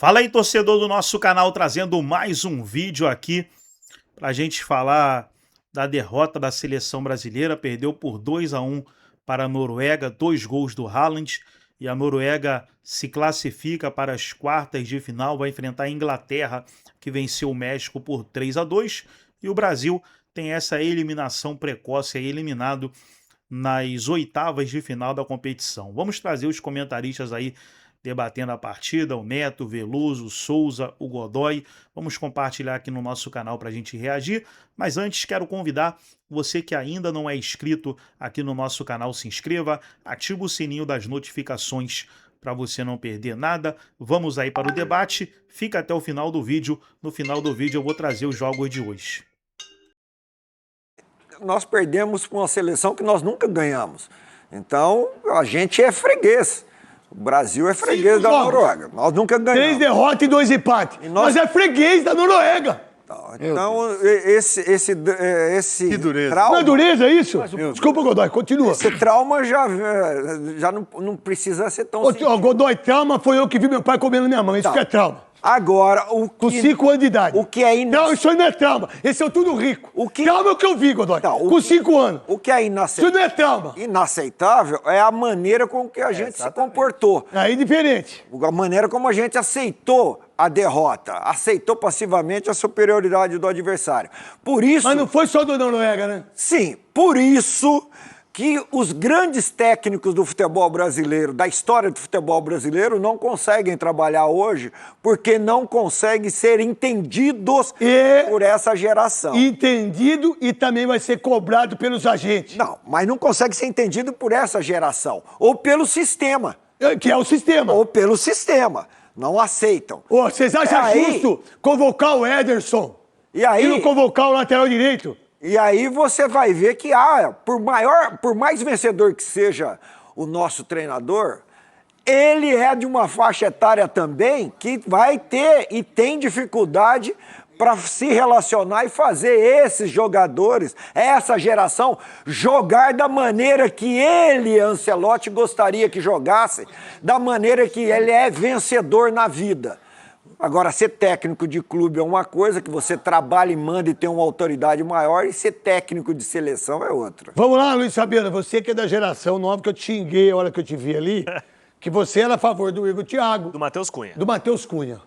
Fala aí, torcedor do nosso canal, trazendo mais um vídeo aqui pra gente falar da derrota da seleção brasileira. Perdeu por 2-1 para a Noruega, 2 gols do Haaland, e a Noruega se classifica para as quartas de final, vai enfrentar a Inglaterra, que venceu o México por 3-2, e o Brasil tem essa eliminação precoce, é eliminado nas oitavas de final da competição. Vamos trazer os comentaristas aí debatendo a partida, o Neto, o Veloso, o Souza, o Godoy. Vamos compartilhar aqui no nosso canal para a gente reagir, mas antes quero convidar você que ainda não é inscrito aqui no nosso canal, se inscreva, ativa o sininho das notificações para você não perder nada. Vamos aí para o debate, fica até o final do vídeo. No final do vídeo eu vou trazer os jogos de hoje. Nós perdemos para uma seleção que nós nunca ganhamos. Então, a gente é freguês. O Brasil é freguês da Noruega. Nós nunca ganhamos. 3 derrotas e 2 empates. Nós é freguês da Noruega. Então, esse que dureza. trauma... Não é dureza isso? Desculpa, Godoy, continua. Esse trauma já não precisa ser tão Ô, Godoy, trauma foi eu que vi meu pai comendo minha mãe. Isso que é trauma. Agora, com 5 anos de idade. O que é Não, isso aí não é trauma. Esse é tudo rico. Trauma é o que eu vi, Godoy. Com 5 anos. O que é inaceitável? Isso não é trauma. Inaceitável é a maneira com que a gente se comportou. Aí é diferente. A maneira como a gente aceitou a derrota, aceitou passivamente a superioridade do adversário. Por isso... Mas não foi só do Noruega, né? Sim, por isso que os grandes técnicos do futebol brasileiro, da história do futebol brasileiro, não conseguem trabalhar hoje porque não conseguem ser entendidos por essa geração. Entendido e também vai ser cobrado pelos agentes. Não, mas não consegue ser entendido por essa geração, ou pelo sistema. Que é o sistema. Ou pelo sistema. Não aceitam. Vocês acham justo convocar o Ederson e não convocar o lateral direito? E aí você vai ver que, por mais vencedor que seja o nosso treinador, ele é de uma faixa etária também que vai ter e tem dificuldade para se relacionar e fazer esses jogadores, essa geração, jogar da maneira que ele, Ancelotti, gostaria que jogasse, da maneira que ele é vencedor na vida. Agora, ser técnico de clube é uma coisa, que você trabalha e manda e tem uma autoridade maior, e ser técnico de seleção é outra. Vamos lá, Luiz Fabiano, você que é da geração nova, que eu te xinguei a hora que eu te vi ali, que você era a favor do Igor Thiago. Do Matheus Cunha. Do Matheus Cunha.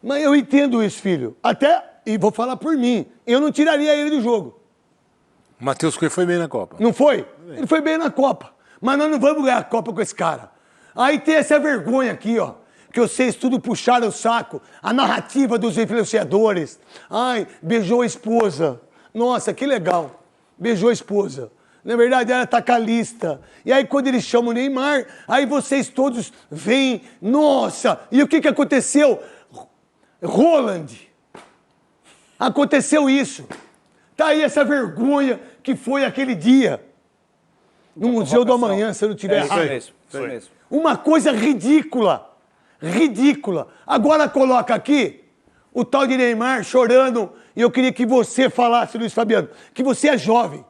Mas eu entendo isso, filho. Até, e vou falar por mim, eu não tiraria ele do jogo. O Matheus Cunha foi bem na Copa. Não foi? Ele foi bem na Copa. Mas nós não vamos ganhar a Copa com esse cara. Aí tem essa vergonha aqui, ó. Que vocês tudo puxaram o saco, a narrativa dos influenciadores. Ai, beijou a esposa. Nossa, que legal. Beijou a esposa. Na verdade, ela tá calista. E aí, quando eles chamam o Neymar, aí vocês todos veem, nossa, e o que aconteceu? Roland. Aconteceu isso. Tá aí essa vergonha que foi aquele dia. No Museu do Amanhã, se eu não tiver errado. Isso mesmo. Uma coisa ridícula. Ridícula. Agora coloca aqui o tal de Neymar chorando, e eu queria que você falasse, Luiz Fabiano, que você é jovem,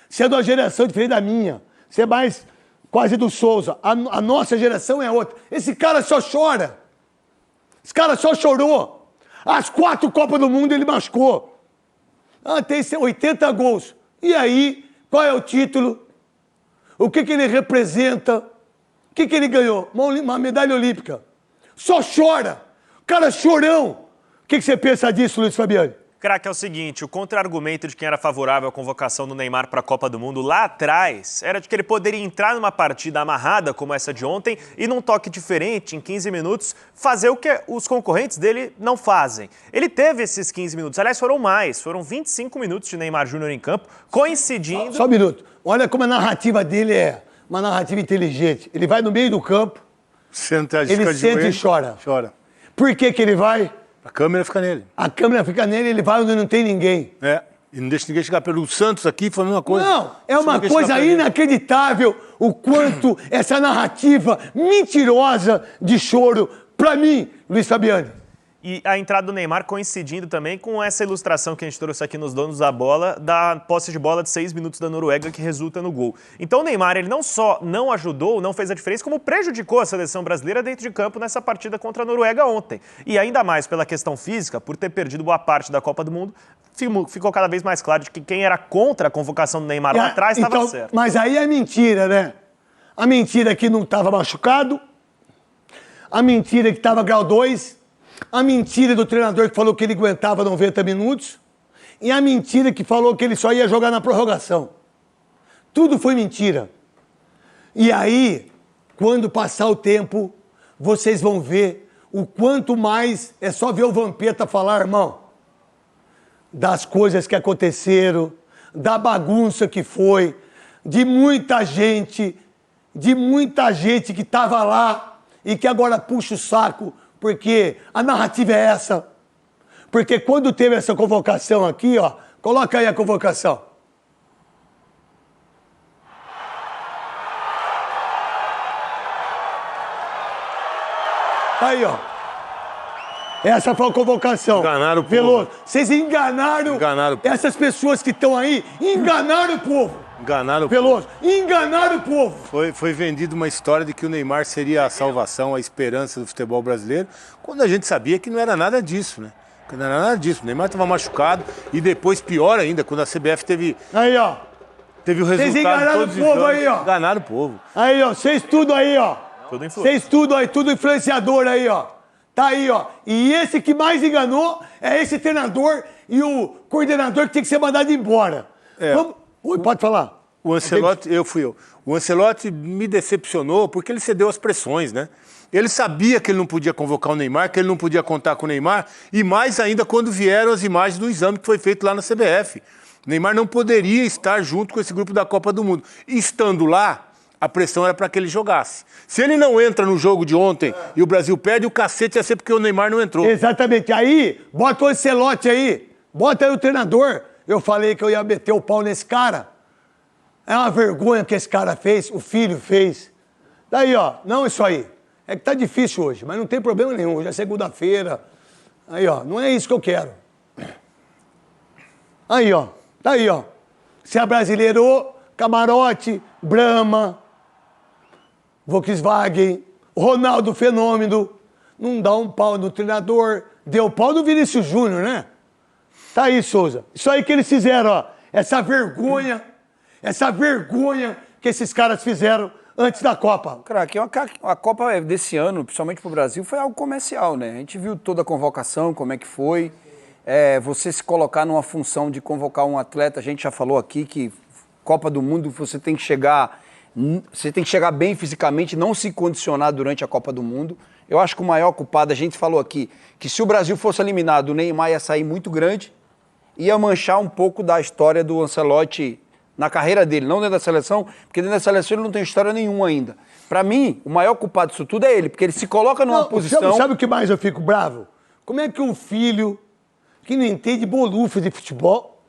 você é de uma geração diferente da minha, você é mais quase do Souza, a nossa geração é outra. Esse cara só chora. Esse cara só chorou. As 4 Copas do Mundo ele machucou. Tem 80 gols. E aí, qual é o título? O que ele representa? O que ele ganhou? Uma medalha olímpica. Só chora. Cara, chorão. O que você pensa disso, Luiz Fabiano? Craque, é o seguinte, o contra-argumento de quem era favorável à convocação do Neymar para a Copa do Mundo lá atrás era de que ele poderia entrar numa partida amarrada como essa de ontem e num toque diferente, em 15 minutos, fazer o que os concorrentes dele não fazem. Ele teve esses 15 minutos, aliás, foram mais, foram 25 minutos de Neymar Júnior em campo, coincidindo... Só um minuto. Olha como a narrativa dele é uma narrativa inteligente. Ele vai no meio do campo, ele senta e chora. Por que ele vai? A câmera fica nele. A câmera fica nele, ele vai onde não tem ninguém. E não deixa ninguém chegar pelo Santos aqui falando uma coisa. Não, é uma coisa inacreditável o quanto essa narrativa mentirosa de choro, pra mim, Luiz Fabiano. E a entrada do Neymar coincidindo também com essa ilustração que a gente trouxe aqui nos donos da bola, da posse de bola de 6 minutos da Noruega que resulta no gol. Então o Neymar, ele não só não ajudou, não fez a diferença, como prejudicou a seleção brasileira dentro de campo nessa partida contra a Noruega ontem. E ainda mais pela questão física, por ter perdido boa parte da Copa do Mundo, ficou cada vez mais claro de que quem era contra a convocação do Neymar lá atrás estava certo. Mas aí é mentira, né? A mentira é que não estava machucado, a mentira é que estava grau 2, a mentira do treinador que falou que ele aguentava 90 minutos e a mentira que falou que ele só ia jogar na prorrogação. Tudo foi mentira. E aí, quando passar o tempo, vocês vão ver o quanto mais é só ver o Vampeta falar, irmão, das coisas que aconteceram, da bagunça que foi, de muita gente que estava lá e que agora puxa o saco, porque a narrativa é essa. Porque quando teve essa convocação aqui, ó, coloca aí a convocação. Aí, ó. Essa foi a convocação. Enganaram o povo. Veloso. Vocês enganaram Enganaram. essas pessoas que estão aí. Enganaram o povo. Enganaram. Veloso. Enganaram o povo. Foi vendida uma história de que o Neymar seria a salvação, a esperança do futebol brasileiro, quando a gente sabia que não era nada disso, né? Que não era nada disso. O Neymar estava machucado e depois, pior ainda, quando a CBF teve Aí, ó. o resultado enganaram de todos o os povo exames. aí, ó. Enganaram o povo. Aí, ó. Vocês tudo aí, ó. Tudo influente. Vocês tudo aí, tudo influenciador aí, ó. Tá aí, ó. E esse que mais enganou é esse treinador e o coordenador que tinha que ser mandado embora. É. Oi, pode falar. O Ancelotti, O Ancelotti me decepcionou porque ele cedeu às pressões, né? Ele sabia que ele não podia convocar o Neymar, que ele não podia contar com o Neymar, e mais ainda quando vieram as imagens do exame que foi feito lá na CBF. O Neymar não poderia estar junto com esse grupo da Copa do Mundo. E estando lá, a pressão era para que ele jogasse. Se ele não entra no jogo de ontem e o Brasil perde, o cacete ia ser porque o Neymar não entrou. Exatamente. Aí, bota o Ancelotti aí. Bota aí o treinador. Eu falei que eu ia meter o pau nesse cara. É uma vergonha que esse cara fez, o filho fez. Daí, ó, não isso aí. É que tá difícil hoje, mas não tem problema nenhum. Hoje é segunda-feira. Aí, ó, não é isso que eu quero. Aí, ó, tá aí, ó. Se abrasileirou, Camarote, Brahma, Volkswagen, Ronaldo Fenômeno, não dá um pau no treinador, deu pau no Vinícius Júnior, né? Tá aí, Souza. Isso aí que eles fizeram, ó. Essa vergonha que esses caras fizeram antes da Copa. Craque, a Copa desse ano, principalmente pro Brasil, foi algo comercial, né? A gente viu toda a convocação, como é que foi. Você se colocar numa função de convocar um atleta, a gente já falou aqui que Copa do Mundo você tem que chegar bem fisicamente, não se condicionar durante a Copa do Mundo. Eu acho que o maior culpado, a gente falou aqui, que se o Brasil fosse eliminado, o Neymar ia sair muito grande, ia manchar um pouco da história do Ancelotti na carreira dele, não dentro da seleção, porque dentro da seleção ele não tem história nenhuma ainda. Pra mim, o maior culpado disso tudo é ele, porque ele se coloca numa posição... Sabe o que mais eu fico bravo? Como é que um filho que não entende bolufas de futebol,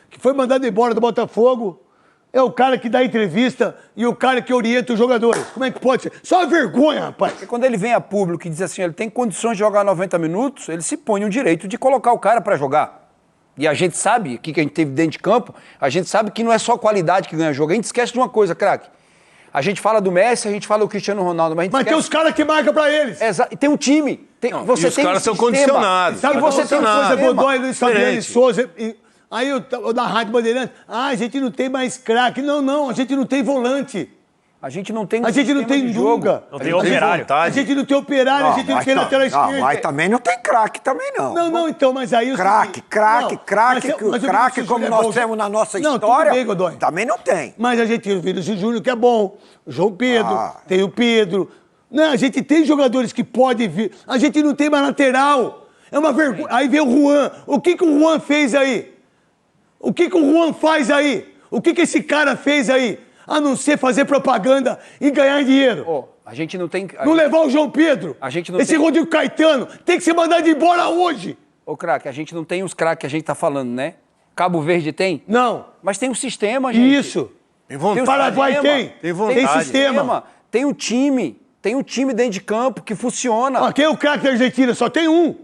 que foi mandado embora do Botafogo, é o cara que dá entrevista e o cara que orienta os jogadores? Como é que pode ser? Só vergonha, rapaz. Porque quando ele vem a público e diz assim, ele tem condições de jogar 90 minutos, ele se põe o direito de colocar o cara pra jogar. E a gente sabe, que a gente teve dentro de campo, a gente sabe que não é só qualidade que ganha jogo. A gente esquece de uma coisa, craque. A gente fala do Messi, a gente fala do Cristiano Ronaldo, mas a gente Mas tem os caras que marcam pra eles. E tem um time. Você e os tem caras são sistema. condicionados. Sabe E você tem coisa sistema. Godoy, Luiz Fabiano e Diferente. Souza. Aí eu na Rádio Bandeirantes, a gente não tem mais craque. Não, a gente não tem volante. A gente não tem A gente não sistema tem de jogo. Dunga. Não tem operário. A gente não tem operário, a gente não tem lateral esquerdo. Mas também não tem craque também, não. Não, então, mas aí... Craque, como nós temos na nossa Não, história, tudo bem, Godoy. também não tem. Mas a gente tem o Vinícius Júnior, que é bom. O João Pedro, tem o Pedro. Não, a gente tem jogadores que podem vir. A gente não tem mais lateral. É uma vergonha. Aí vem o Juan. O que o Juan fez aí? O que o Juan faz aí? O que esse cara fez aí? A não ser fazer propaganda e ganhar dinheiro. A gente não tem... Não levar o João Pedro. A gente não Esse tem- Rodrigo Caetano tem que ser mandado embora hoje. Ô, craque, a gente não tem os craques que a gente tá falando, né? Cabo Verde tem? Não. Mas tem um sistema, gente. Isso. Tem Tem vontade. um Paraguai sistema. tem. Tem vontade. Tem sistema. Tem um time dentro de campo que funciona. Quem é o craque da Argentina? Só tem um.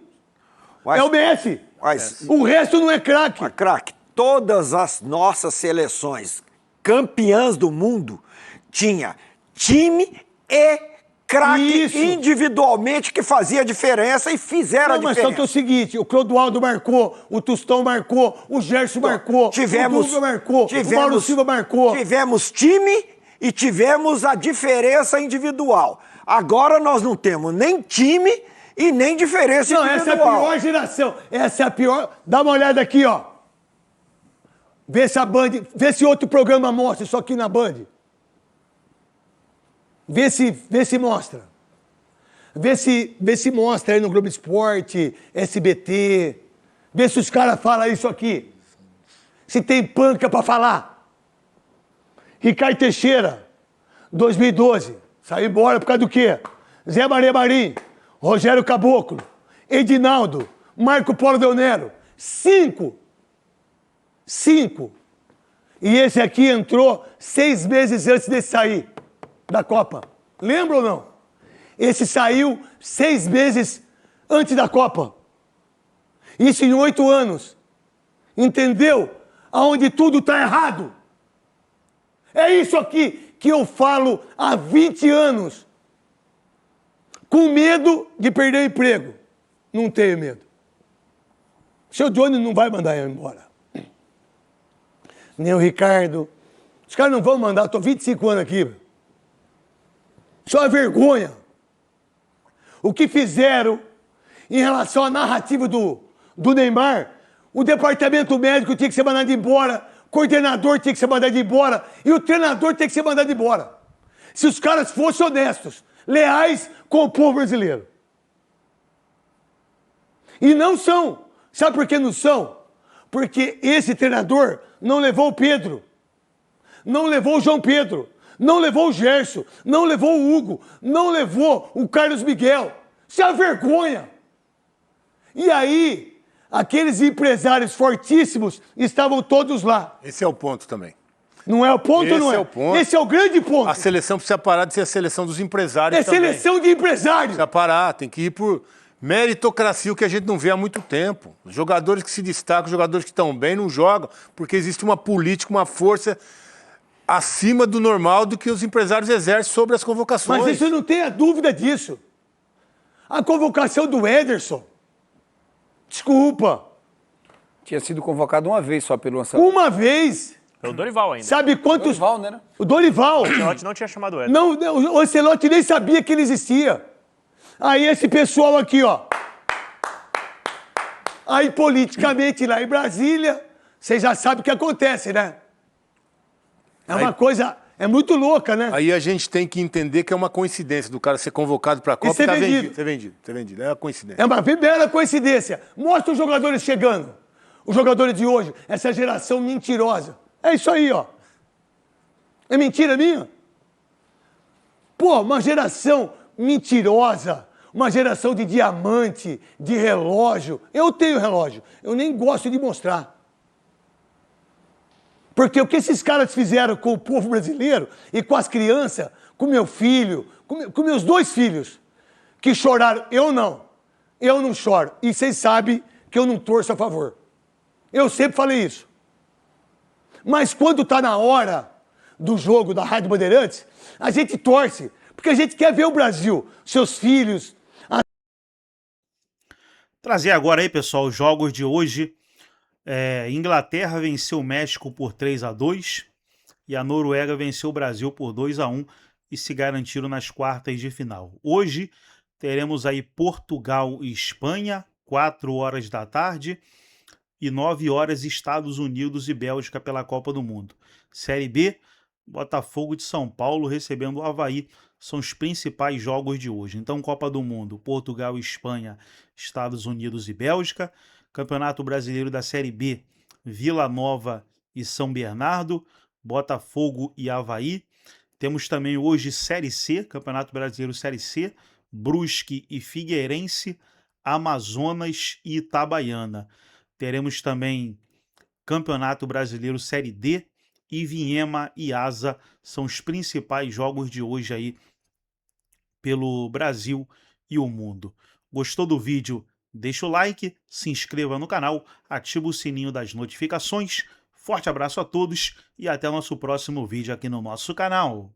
Mas- É o Messi. Mas, O resto não é craque. mas, craque, todas as nossas seleções campeãs do mundo tinha time e craque Isso. individualmente que fazia a diferença e fizeram Não, a mas só que é o diferença. seguinte, o Clodoaldo marcou, o Tostão marcou, o Gerson marcou, Tivemos, o Dunga marcou, o Mauro Silva marcou. Tivemos time e tivemos a diferença individual. Agora nós não temos nem time e nem diferença Não, essa é a individual. pior geração. Essa é a pior. Dá uma olhada aqui, ó. Vê se a Band, vê se outro programa mostra isso aqui na Band. Vê se mostra. Vê se mostra aí no Globo Esporte, SBT. Vê se os caras falam isso aqui. Se tem panca pra falar. Ricardo Teixeira, 2012. Saiu embora por causa do quê? Zé Maria Marim, Rogério Caboclo, Edinaldo, Marco Polo Del Nero. 5. E esse aqui entrou 6 meses antes de sair da Copa. Lembra ou não? Esse saiu 6 meses antes da Copa. Isso em 8 anos. Entendeu? Aonde tudo está errado. É isso aqui que eu falo há 20 anos. Com medo de perder o emprego. Não tenho medo. O seu Johnny não vai mandar eu embora. Nem o Ricardo. Os caras não vão mandar, eu estou 25 anos aqui. Só é vergonha. O que fizeram em relação à narrativa do Neymar, o departamento médico tinha que ser mandado embora, o coordenador tinha que ser mandado embora e o treinador tinha que ser mandado embora. Se os caras fossem honestos, leais com o povo brasileiro. E não são. Sabe por que não são? Porque esse treinador não levou o Pedro, não levou o João Pedro, não levou o Gerson, não levou o Hugo, não levou o Carlos Miguel. Isso é uma vergonha. E aí, aqueles empresários fortíssimos estavam todos lá. Esse é o ponto também. Não é o ponto, Esse não é? é o ponto. Esse é o grande ponto. A seleção precisa parar de ser a seleção dos empresários É também. seleção de empresários. Precisa parar, tem que ir por meritocracia, o que a gente não vê há muito tempo. Os jogadores que se destacam, os jogadores que estão bem, não jogam, porque existe uma política, uma força acima do normal do que os empresários exercem sobre as convocações. Mas isso não tenha dúvida disso. A convocação do Ederson, desculpa, Tinha sido convocado uma vez só pelo Ancelotti. uma vez, Pelo Dorival ainda. sabe quantos... Dorival, né? O Dorival. O Ancelotti não tinha chamado ele. Não, o Ancelotti nem sabia que ele existia. Aí esse pessoal aqui, ó. Aí politicamente lá em Brasília, vocês já sabem o que acontece, né? É uma coisa, é muito louca, né? Aí a gente tem que entender que é uma coincidência do cara ser convocado para a Copa ser e tá vendido. Ser vendido. É uma coincidência. É uma bela coincidência. Mostra os jogadores chegando. Os jogadores de hoje, essa geração mentirosa. É isso aí, ó. É mentira minha? Pô, uma geração mentirosa, uma geração de diamante, de relógio. Eu tenho relógio, eu nem gosto de mostrar. Porque o que esses caras fizeram com o povo brasileiro e com as crianças, com meu filho, com meus 2 filhos, que choraram, eu não choro. E vocês sabem que eu não torço a favor. Eu sempre falei isso. Mas quando está na hora do jogo da Rádio Bandeirantes, a gente torce, porque a gente quer ver o Brasil, seus filhos. Trazer agora aí, pessoal, os jogos de hoje. Inglaterra venceu o México por 3-2 e a Noruega venceu o Brasil por 2-1 e se garantiram nas quartas de final. Hoje teremos aí Portugal e Espanha, 4 horas da tarde, e 9 horas Estados Unidos e Bélgica pela Copa do Mundo. Série B, Botafogo de São Paulo recebendo o Avaí, são os principais jogos de hoje. Então, Copa do Mundo, Portugal e Espanha, Estados Unidos e Bélgica. Campeonato Brasileiro da Série B, Vila Nova e São Bernardo, Botafogo e Avaí. Temos também hoje Série C, Campeonato Brasileiro Série C, Brusque e Figueirense, Amazonas e Itabaiana. Teremos também Campeonato Brasileiro Série D, Ivinhema e Asa, são os principais jogos de hoje aí pelo Brasil e o mundo. Gostou do vídeo? deixa o like, se inscreva no canal, ativa o sininho das notificações. Forte abraço a todos e até o nosso próximo vídeo aqui no nosso canal.